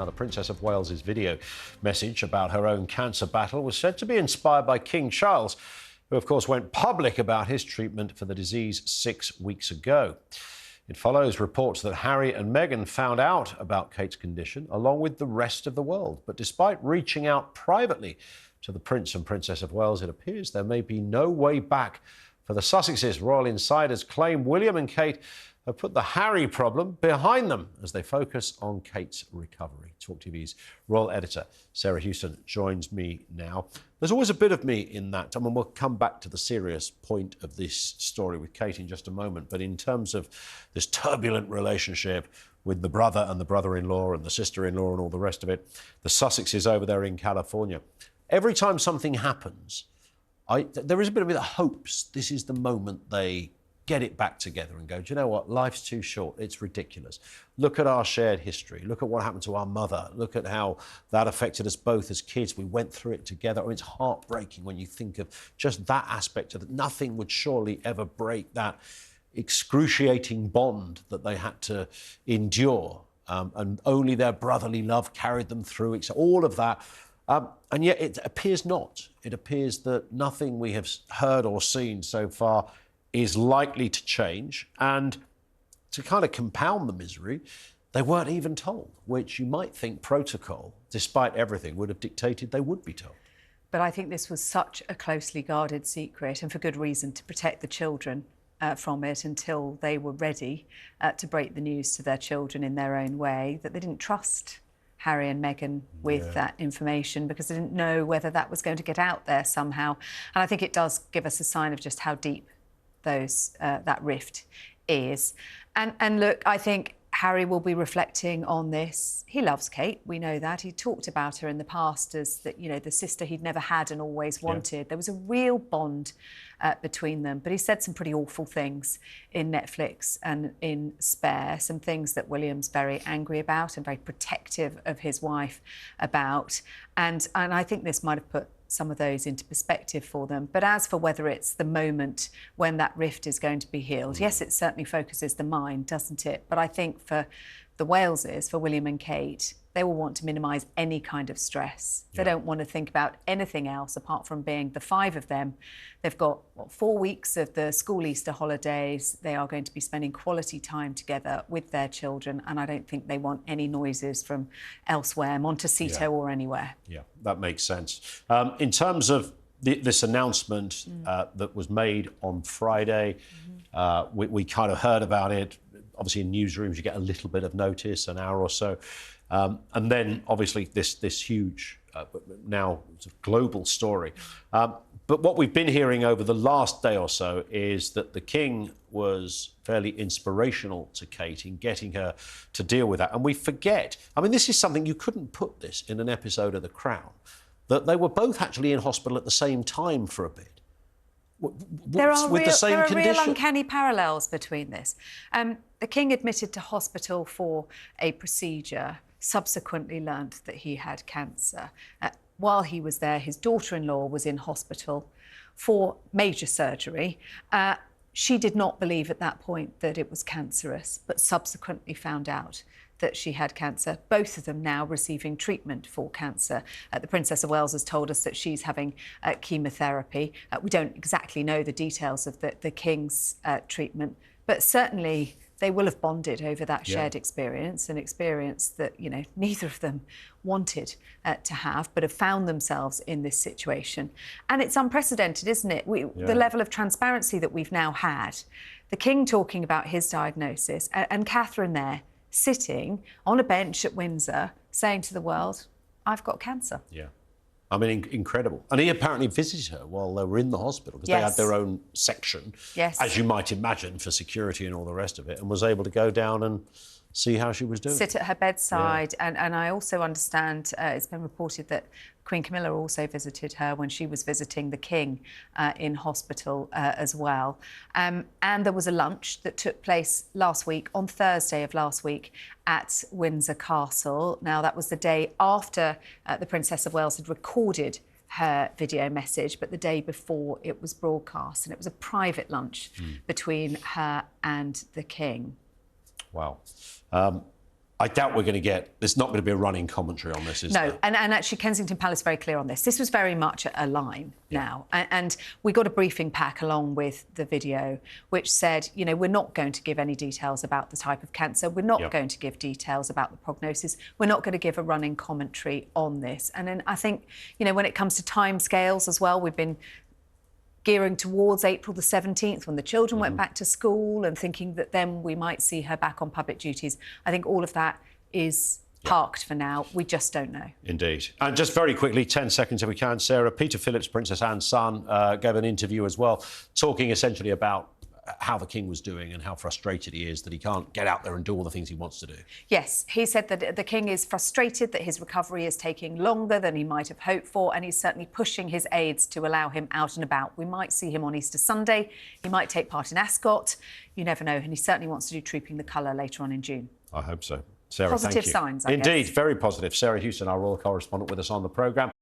Now, the Princess of Wales's video message about her own cancer battle was said to be inspired by King Charles, who, of course, went public about his treatment for the disease 6 weeks ago. It follows reports that Harry and Meghan found out about Kate's condition, along with the rest of the world. But despite reaching out privately to the Prince and Princess of Wales, it appears there may be no way back for the Sussexes. Royal insiders claim William and Kate have put the Harry problem behind them as they focus on Kate's recovery. TalkTV's royal editor, Sarah Hewson, joins me now. There's always a bit of me in that. I mean, we'll come back to the serious point of this story with Kate in just a moment. But in terms of this turbulent relationship with the brother and the brother-in-law and the sister-in-law and all the rest of it, the Sussexes over there in California, every time something happens, there is a bit of me that hopes this is the moment they get it back together and go, do you know what? Life's too short. It's ridiculous. Look at our shared history. Look at what happened to our mother. Look at how that affected us both as kids. We went through it together. I mean, it's heartbreaking when you think of just that aspect of it. Nothing would surely ever break that excruciating bond that they had to endure. And only their brotherly love carried them through it. So all of that. And yet it appears not. It appears that nothing we have heard or seen so far is likely to change, and to kind of compound the misery, they weren't even told, which you might think protocol, despite everything, would have dictated they would be told. But I think this was such a closely guarded secret, and for good reason, to protect the children from it until they were ready to break the news to their children in their own way, that they didn't trust Harry and Meghan with that information because they didn't know whether that was going to get out there somehow. And I think it does give us a sign of just how deep that rift is. And look, I think Harry will be reflecting on this. He loves Kate, we know that. He talked about her in the past as the sister he'd never had and always wanted. There was a real bond between them, but he said some pretty awful things in Netflix and in Spare, some things that William's very angry about and very protective of his wife about. And I think this might have put some of those into perspective for them. But as for whether it's the moment when that rift is going to be healed, yes, it certainly focuses the mind, doesn't it? But I think for the Waleses, for William and Kate, they will want to minimise any kind of stress. They don't want to think about anything else apart from being the five of them. They've got, 4 weeks of the school Easter holidays. They are going to be spending quality time together with their children, and I don't think they want any noises from elsewhere, Montecito or anywhere. Yeah, that makes sense. In terms of this announcement that was made on Friday, we kind of heard about it. Obviously, in newsrooms, you get a little bit of notice, an hour or so. And then, obviously, this huge, now sort of global story. But what we've been hearing over the last day or so is that the King was fairly inspirational to Kate in getting her to deal with that. And we forget, I mean, this is something, you couldn't put this in an episode of The Crown, that they were both actually in hospital at the same time for a bit. There are real uncanny parallels between this. The King admitted to hospital for a procedure, subsequently learnt that he had cancer. While he was there, his daughter-in-law was in hospital for major surgery. She did not believe at that point that it was cancerous, but subsequently found out that she had cancer, both of them now receiving treatment for cancer. The Princess of Wales has told us that she's having chemotherapy. We don't exactly know the details of the King's treatment, but certainly they will have bonded over that shared experience, an experience that, neither of them wanted to have, but have found themselves in this situation. And it's unprecedented, isn't it? The level of transparency that we've now had, the King talking about his diagnosis, and Catherine there, sitting on a bench at Windsor, saying to the world, I've got cancer. Yeah. I mean, incredible. And he apparently visited her while they were in the hospital, because they had their own section, as you might imagine, for security and all the rest of it, and was able to go down and see how she was doing. Sit at her bedside. And I also understand, it's been reported that Queen Camilla also visited her when she was visiting the King in hospital as well. And there was a lunch that took place last week, on Thursday of last week, at Windsor Castle. Now, that was the day after the Princess of Wales had recorded her video message, but the day before it was broadcast. And it was a private lunch between her and the King. Wow. I doubt we're going to get... There's not going to be a running commentary on this, is there? No, and actually Kensington Palace very clear on this. This was very much a line now. And we got a briefing pack along with the video which said, you know, we're not going to give any details about the type of cancer. We're not going to give details about the prognosis. We're not going to give a running commentary on this. And then I think, you know, when it comes to timescales as well, we've been gearing towards April the 17th when the children went back to school and thinking that then we might see her back on public duties. I think all of that is parked for now. We just don't know. Indeed. And just very quickly, 10 seconds if we can, Sarah, Peter Phillips, Princess Anne's son, gave an interview as well, talking essentially about how the King was doing and how frustrated he is that he can't get out there and do all the things he wants to do. Yes, he said that the King is frustrated that his recovery is taking longer than he might have hoped for, and he's certainly pushing his aides to allow him out and about. We might see him on Easter Sunday. He might take part in Ascot. You never know. And he certainly wants to do Trooping the Colour later on in June. I hope so. Sarah, positive thank you. signs, I Indeed, guess. very positive. Sarah Hewson, our royal correspondent, with us on the programme.